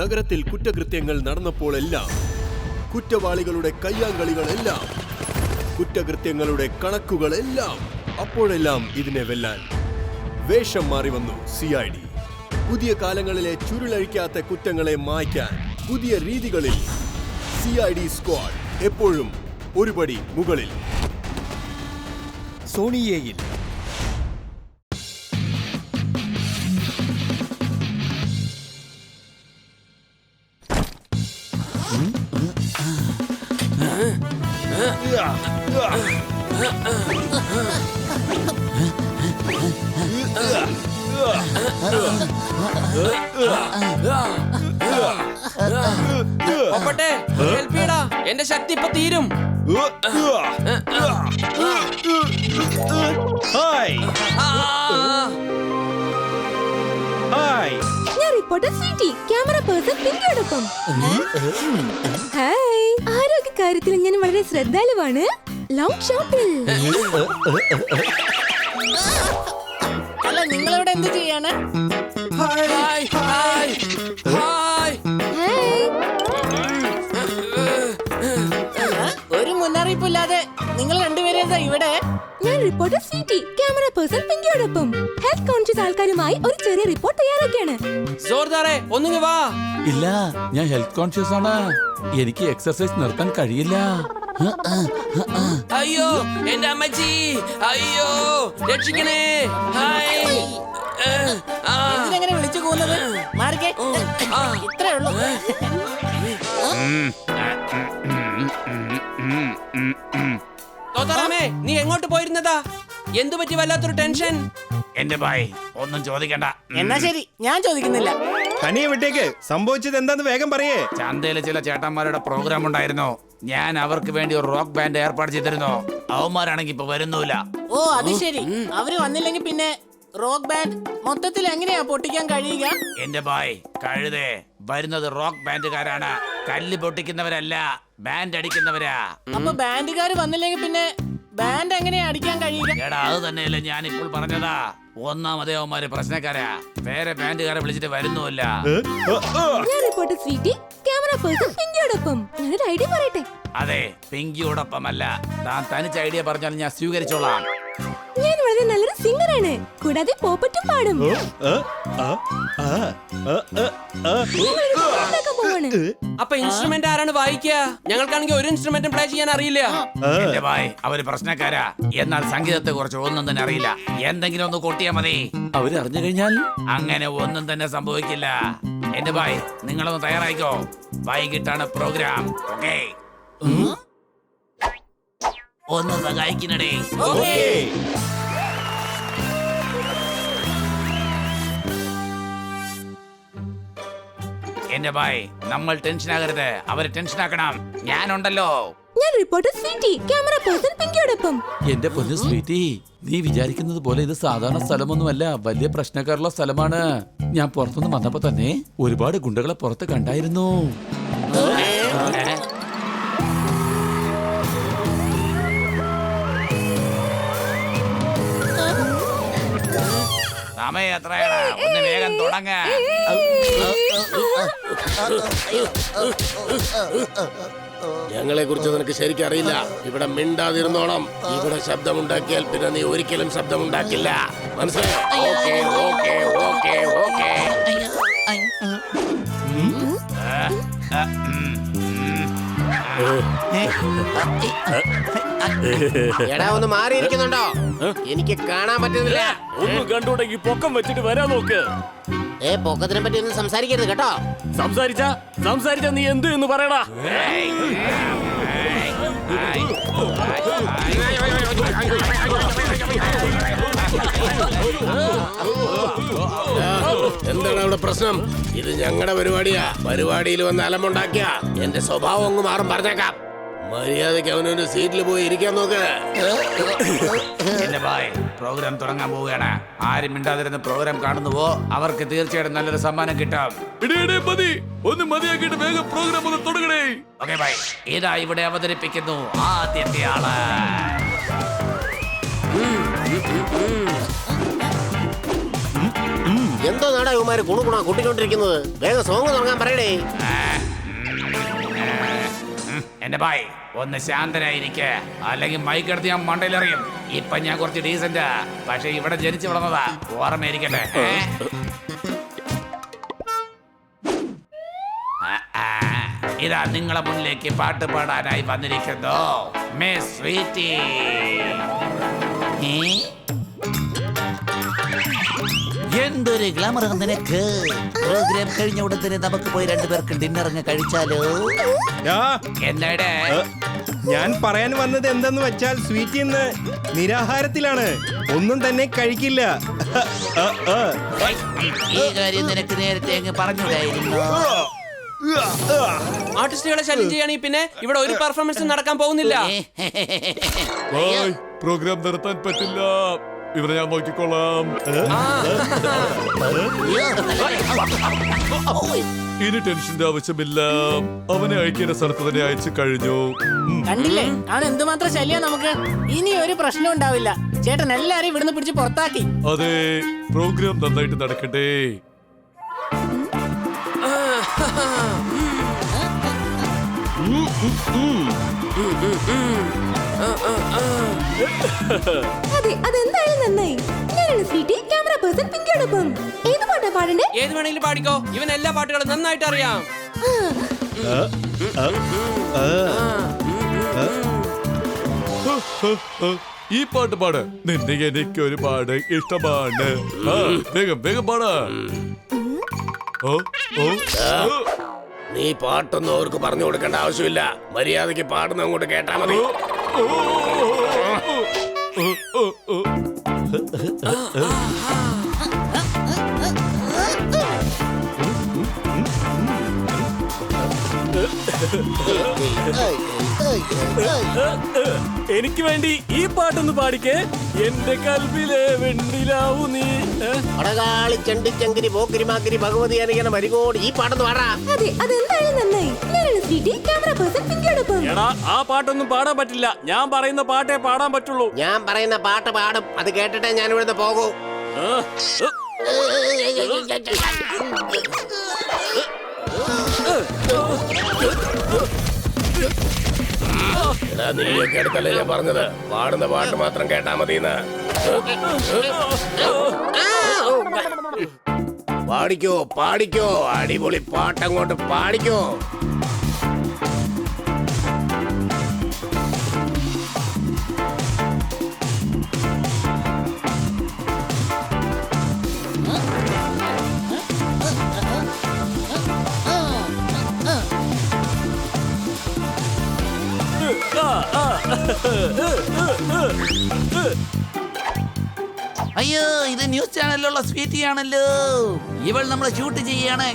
നഗരത്തിൽ കുറ്റകൃത്യങ്ങൾ നടന്നപ്പോഴെല്ലാം, കുറ്റവാളികളുടെ കയ്യാങ്കളികളെല്ലാം, കുറ്റകൃത്യങ്ങളുടെ കണക്കുകളെല്ലാം, അപ്പോഴെല്ലാം ഇതിനെ വെല്ലാൻ വേഷം മാറി വന്നു CID. പുതിയ കാലങ്ങളിലെ ചുരുളഴിക്കാത്ത കുറ്റങ്ങളെ മായ്ക്കാൻ പുതിയ രീതികളിൽ CID സ്ക്വാഡ് എപ്പോഴും ഒരുപടി മുകളിൽ. സോണിയേയിൽ എന്റെ ശക്തി ഇപ്പൊ തീരും. ഞാൻ റിപ്പോർട്ടർ സ്വീറ്റി, ക്യാമറ പേഴ്സൺ പിങ്കിയോടൊപ്പം. ഹായ്, ആരോഗ്യ കാര്യത്തിൽ ഞാൻ വളരെ ശ്രദ്ധാലുവാണ്. ലോങ് ഷോപ്പിൽ. അല്ല, നിങ്ങളിവിടെ എന്ത് ചെയ്യാണ്? Hi hi hi. ഒരു മുന്നറിയിപ്പില്ലാതെ നിങ്ങൾ രണ്ടുപേരും ഇവിടെ. ഞാൻ റിപ്പോർട്ടർ സ്വീറ്റി, ക്യാമറ പേഴ്സൺ പിങ്കിയോടൊപ്പം ഹെൽത്ത് കോൺഷ്യസ് ആൾക്കാരുമായി ഒരു ചെറിയ റിപ്പോർട്ട് തയ്യാറാക്കിയാണ്. ജോർദാറെ ഒന്നിങ്ങ് വാ. ഇല്ല, ഞാൻ ഹെൽത്ത് കോൺഷ്യസ് ആണ്. എനിക്ക് എക്സർസൈസ് നിർത്താൻ കഴിയില്ല. അയ്യോ എന്റെ അമ്മച്ചി, അയ്യോ രക്ഷിക്കണേ. ഹായ്. ഇതിനെങ്ങനെ വിളിച്ചു പോകുന്നത്? മാറിക്കേ, ഇത്രേ ഉള്ളൂ. തോതാറാമേ, നീ എങ്ങോട്ട് പോയിരുന്നതാ? എന്തു പറ്റി വല്ലാത്തൊരു ടെൻഷൻ? എന്റെ ഭായ് ഒന്നും ചോദിക്കണ്ട. എന്നാ ശരി, ഞാൻ ചോദിക്കുന്നില്ല. കനിയെ വിട്ടേക്ക്. സംഭവിച്ചത് എന്താന്ന് വേഗം പറയേ. ചന്തയിലെ ചില ചേട്ടന്മാരുടെ പ്രോഗ്രാം ഉണ്ടായിരുന്നു. ഞാൻ അവർക്ക് വേണ്ടി ഒരു റോക്ക് ബാൻഡ് ഏർപ്പാട് ചെയ്തിരുന്നു. അവന്മാരാണെങ്കിൽ ഇപ്പൊ വരുന്നില്ല. ഓ അത് ശരി, അവര് വന്നില്ലെങ്കിൽ പിന്നെ റോക്ക് ബാൻഡ് മൊത്തത്തിൽ എങ്ങനെയാ പൊട്ടിക്കാൻ കഴിയുക? എന്റെ ഭായ് കഴുതേ, വരുന്നത് റോക്ക് ബാൻഡുകാരാണ്, കല്ല് പൊട്ടിക്കുന്നവരല്ല, ബാൻഡ് അടിക്കുന്നവരാ. അപ്പൊ ബാൻഡുകാര് വന്നില്ലെങ്കിൽ പിന്നെ ബാൻഡ് എങ്ങനെയാ അടിക്കാൻ കഴിയുക? എടാ അത് തന്നെയല്ലേ ഞാൻ ഇപ്പോൾ പറഞ്ഞതാ. ഒന്നാമതേ അവന്മാര് പ്രശ്നക്കാരാ, വേറെ ബാൻഡുകാരെ വിളിച്ചിട്ട് വരുന്നുമില്ല. ഞാൻ റിപ്പോർട്ടർ സ്വീറ്റി, ക്യാമറ പേഴ്സൺ പിങ്കിയോടൊപ്പം. ഞാനൊരു ഐഡിയ പറയട്ടെ. അതെ, പിങ്കിയോടൊപ്പമല്ല, താൻ തനിച്ച് ഐഡിയ പറഞ്ഞാൽ ഞാൻ സ്വീകരിച്ചോളാം. ഞാൻ വളരെ നല്ലൊരു സിംഗറാണ്, കൂടാതെ പോപ്പറ്റും പാടും. അപ്പൊ ഇൻസ്ട്രുമെന്റ് ആരാണ് വായിക്കുക? ഞങ്ങൾക്കാണെങ്കിൽ ഒരു ഇൻസ്ട്രുമെന്റും പ്ലേ ചെയ്യാൻ അറിയില്ല. എന്റെ ഭായ് അവര് പ്രശ്നക്കാരാ, എന്നാൽ സംഗീതത്തെ കുറിച്ച് ഒന്നും തന്നെ അറിയില്ല. എന്തെങ്കിലും ഒന്ന് കൊട്ടിയാ മതി. അവര് അറിഞ്ഞു കഴിഞ്ഞാൽ അങ്ങനെ ഒന്നും തന്നെ സംഭവിക്കില്ല. എന്റെ ഭായ് നിങ്ങളൊന്ന് തയ്യാറായിക്കോ, വൈകിട്ടാണ് പ്രോഗ്രാം. ഓക്കേ, ഒന്ന് സഹായിക്കണേ. എന്റെ ഭായ് നമ്മൾ ടെൻഷൻ ആകരുത്, അവര് ടെൻഷൻ ആക്കണം. ഞാനുണ്ടല്ലോ. ഞാൻ റിപ്പോർട്ടർ സ്വീറ്റി, ക്യാമറ പേഴ്സൺ പിങ്കിയോടൊപ്പം. എന്റെ പൊന്നു സ്വീറ്റി, നീ വിചാരിക്കുന്നത് പോലെ ഇത് സാധാരണ സ്ഥലമൊന്നുമല്ല, വലിയ പ്രശ്നക്കാരുള്ള സ്ഥലമാണ്. ഞാൻ പുറത്തുനിന്ന് വന്നപ്പോ തന്നെ ഒരുപാട് ഗുണ്ടകളെ പുറത്ത് കണ്ടായിരുന്നു. സമയം എത്രയാണ്? ഒന്ന് വേഗം തുടങ്ങ. ഞങ്ങളെ കുറിച്ച് നിനക്ക് ശരിക്കും അറിയില്ല. ഇവിടെ മിണ്ടാതിരുന്നോണം. ഇവിടെ ശബ്ദമുണ്ടാക്കിയാൽ പിന്നെ നീ ഒരിക്കലും ശബ്ദമുണ്ടാക്കില്ല. മനസ്സിലായോ? Okay okay okay okay. എടാ ഒന്ന് മാറിയിരിക്കുന്നുണ്ടോ? എനിക്ക് കാണാൻ പറ്റുന്നില്ല. ഒന്നും കണ്ടുണ്ടെങ്കിൽ പൊക്കം വെച്ചിട്ട് വരാൻ നോക്ക്. പൊക്കത്തിനെ പറ്റി ഒന്നും സംസാരിക്കരുത് കേട്ടോ. സംസാരിച്ച നീ എന്ത് എന്ന് പറയടാ. എന്താണ് അവിടെ പ്രശ്നം? ഇത് ഞങ്ങളുടെ പരിപാടിയാ. പരിപാടിയിൽ വന്ന് അലമുണ്ടാക്കിയ എന്റെ സ്വഭാവം അങ്ങ് മാറും, പറഞ്ഞേക്കാം. മര്യാദയ്ക്ക് അവനൊരു സീറ്റിൽ പോയി ഇരിക്കാൻ നോക്ക്. എന്റെ ഭായ് പ്രോഗ്രാം തുടങ്ങാൻ പോവുകയാണ്. ആരും മിണ്ടാതിരുന്ന് പ്രോഗ്രാം കാണുന്നുവോ അവർക്ക് തീർച്ചയായിട്ടും നല്ലൊരു സമ്മാനം കിട്ടും. ഒന്ന് മതിയാക്കിയിട്ട് വേഗം പ്രോഗ്രാം ഒന്ന് തുടങ്ങണേ. ഓക്കേ ഭായ്, ഇതാ ഇവിടെ അവതരിപ്പിക്കുന്നു ആദ്യത്തെ ആള്. എന്തോ നാടാ ഇവന്മാര് കുണുകുണ കൂട്ടിക്കൊണ്ടിരിക്കുന്നത്? വേഗം സോങ് തുടങ്ങാൻ പറയടേ. എന്റെ ഭായ് ഒന്ന് ശാന്തനായിരിക്ക, അല്ലെങ്കിൽ മൈക്കെടുത്ത് ഞാൻ മണ്ടയിലെറിയും. ഇപ്പൊ ഞാൻ കുറച്ച് ഡീസന്റ്, പക്ഷെ ഇവിടെ ജനിച്ചു വളർന്നതാ, ഓർമ്മയിരിക്കട്ടെ. ഇതാ നിങ്ങളെ മുന്നിലേക്ക് പാട്ട് പാടാനായി വന്നിരിക്കുന്നു മിസ് സ്വീറ്റി. എന്തൊരു ഗ്ലാമർ നിനക്ക്. പ്രോഗ്രാം കഴിഞ്ഞ ഉടൻ തന്നെ നമുക്ക് പോയി രണ്ടുപേർക്ക് ഡിന്നറിങ് കഴിച്ചാലോ? ആ, എന്താടെ ഞാൻ പറയാൻ വന്നത് എന്തെന്ന് വെച്ചാൽ സ്വീറ്റി ഇന്ന് നിരാഹാരത്തിലാണ്, ഒന്നും തന്നെ കഴിക്കില്ല. ഈ കാര്യം നിനക്ക് നേരത്തെ അങ്ങ് പറഞ്ഞില്ലായിരുന്നു. ആർട്ടിസ്റ്റുകളെ ശല്യം ചെയ്യുകയാണെങ്കിൽ പിന്നെ ഇവിടെ ഒരു പെർഫോമൻസ് നടക്കാൻ പോകുന്നില്ല. പ്രോഗ്രാം നിർത്താൻ പറ്റില്ല, ഇവരെ ഞാൻ നോക്കിക്കോളാം. ഇനി ടെൻഷന്റെ ആവശ്യമില്ല, അവനെ അയക്കേണ്ട സ്ഥലത്ത് തന്നെ അയച്ചു കഴിഞ്ഞു. കണ്ടില്ലേ അവൻ എന്തുമാത്രം ശല്യ നമുക്ക്. ഇനി ഒരു പ്രശ്നം ഉണ്ടാവില്ല. ചേട്ടൻ എല്ലാരും ഇവിടുന്ന് പിടിച്ച് പുറത്താക്കി. അതെ, പ്രോഗ്രാം നന്നായിട്ട് നടക്കട്ടെ. അതെ, അതെന്തായാലും നന്നായി. ഞാനാണ് സ്വീറ്റി, ക്യാമറ പേഴ്സൺ പിങ്കിയോടൊപ്പം. ഏത് പാട്ടാ പാടണ്ടേ? ഏത് വേണമെങ്കിലും പാടിക്കോ, ഇവൻ എല്ലാ പാട്ടുകളും നന്നായിട്ട് അറിയാം. ഈ പാട്ട് പാട്, നിന്നെ എനിക്ക് ഒരുപാട് ഇഷ്ടമാണ്. വേഗം വേഗം പാടാ. നീ പാട്ടൊന്നും അവർക്ക് പറഞ്ഞു കൊടുക്കേണ്ട ആവശ്യമില്ല. മര്യാദക്ക് പാടുന്ന അങ്ങോട്ട് കേട്ടാ മതി. എനിക്ക് വേണ്ടി ഈ പാട്ടൊന്ന് പാടിക്കേ. എന്റെ കൽവിലെ വെണ്ണിലാവു നീ. അടകാളി ചണ്ടിച്ചങ്കിരി പോക്കിരി മാക്കിരി ഭഗവതി അനുകന മരികോട്, ഈ പാട്ടൊന്ന് പാടാ. അതെ, അതെന്തായാലും നന്നായി. ഞാനാണ് സ്വീറ്റി, ക്യാമറ പേഴ്സൺ പിങ്കിയോടൊപ്പം. എടാ, ആ പാട്ടൊന്നും പാടാൻ പറ്റില്ല. ഞാൻ പറയുന്ന പാട്ടേ പാടാൻ പറ്റുള്ളൂ. ഞാൻ പറയുന്ന പാട്ട് പാടും, അത് കേട്ടിട്ടേ ഞാൻ ഇവിടുന്ന് പോകൂ. നീയൊക്കെ അടുത്തല്ലേ ഞാൻ പറഞ്ഞത്, പാടുന്ന പാട്ട് മാത്രം കേട്ടാ മതിന്ന്. പാടിക്കോ പാടിക്കോ, അടിപൊളി പാട്ടങ്ങോട്ട് പാടിക്കോ. അയ്യോ, ഇത് ന്യൂസ് ചാനലിലുള്ള സ്വീറ്റി ആണല്ലോ. ഇവൾ നമ്മളെ ഷൂട്ട് ചെയ്യാണ്.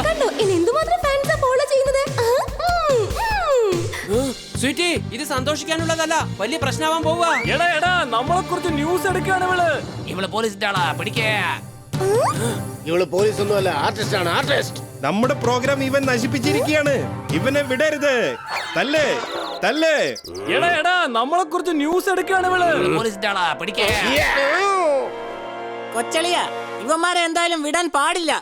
കണ്ടോ എന്നെ എന്തുമാത്രം ഫാൻസാ ഫോളോ ചെയ്യുന്നത്. സ്വീറ്റി, ഇത് സന്തോഷിക്കാനുള്ളതല്ല, വലിയ പ്രശ്നമാവാൻ പോവുക. എടാ എടാ, നമ്മളെ കുറിച്ച് ന്യൂസ് എടുക്കാണ് ഇവള്. ഇവള് പോലീസിന്റെ ആളാ, പിടിക്കേ. ഇവള് പോലീസ് ഒന്നുമല്ല, ആർട്ടിസ്റ്റ് ആണ്, ആർട്ടിസ്റ്റ്. നമ്മുടെ പ്രോഗ്രാം ഇവൻ നശിപ്പിച്ചിരിക്കുകയാണ്. ഇവനെ വിടരുത്. തല്ലേ തല്ലേ. എടാ എടാ, നമ്മളെ കുറിച്ച് ന്യൂസ് എടുക്കാണ് ഇവള്. പോലീസിന്റെ ആളാ, പിടിക്കേ. കൊച്ചളിയ, ഇവന്മാരെ എന്തായാലും വിടാൻ പാടില്ല.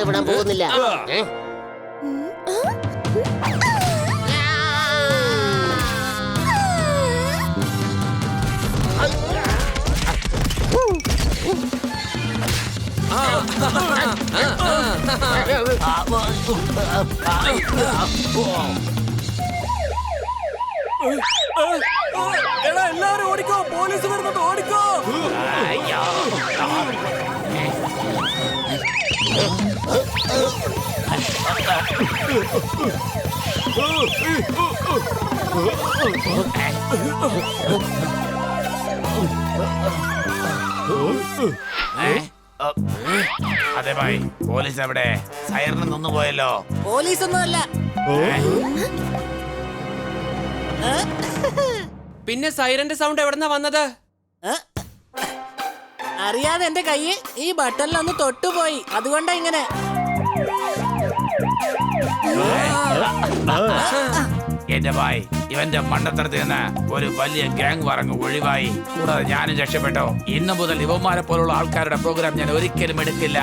ഇവിടെ പോകുന്നില്ല. എടാ എല്ലാരും ഓടിക്കോ, പോലീസ് വരുന്നുണ്ട്, ഓടിക്കോ. അതെ ഭായ്, പോലീസ് എവിടെ? സൈറിന് നിന്ന് പോയല്ലോ. പോലീസ് ഒന്നുമല്ല. പിന്നെ സൈറന്റെ സൗണ്ട് എവിടെന്നാ വന്നത്? അറിയാതെ എന്റെ കൈ ഈ ബട്ടണിലൊന്ന് തൊട്ടുപോയി, അതുകൊണ്ടാ ഇങ്ങനെ. എന്റെ ഭായ്, ഇവന്റെ മണ്ടത്തരത്തിൽ നിന്ന് ഒരു വലിയ ഗ്യാങ് പറങ്ങ് ഒഴിവായി. കൂടാതെ ഞാനും രക്ഷപ്പെട്ടോ. ഇന്നു മുതൽ ഇവന്മാരെ പോലുള്ള ആൾക്കാരുടെ പ്രോഗ്രാം ഞാൻ ഒരിക്കലും എടുക്കില്ല.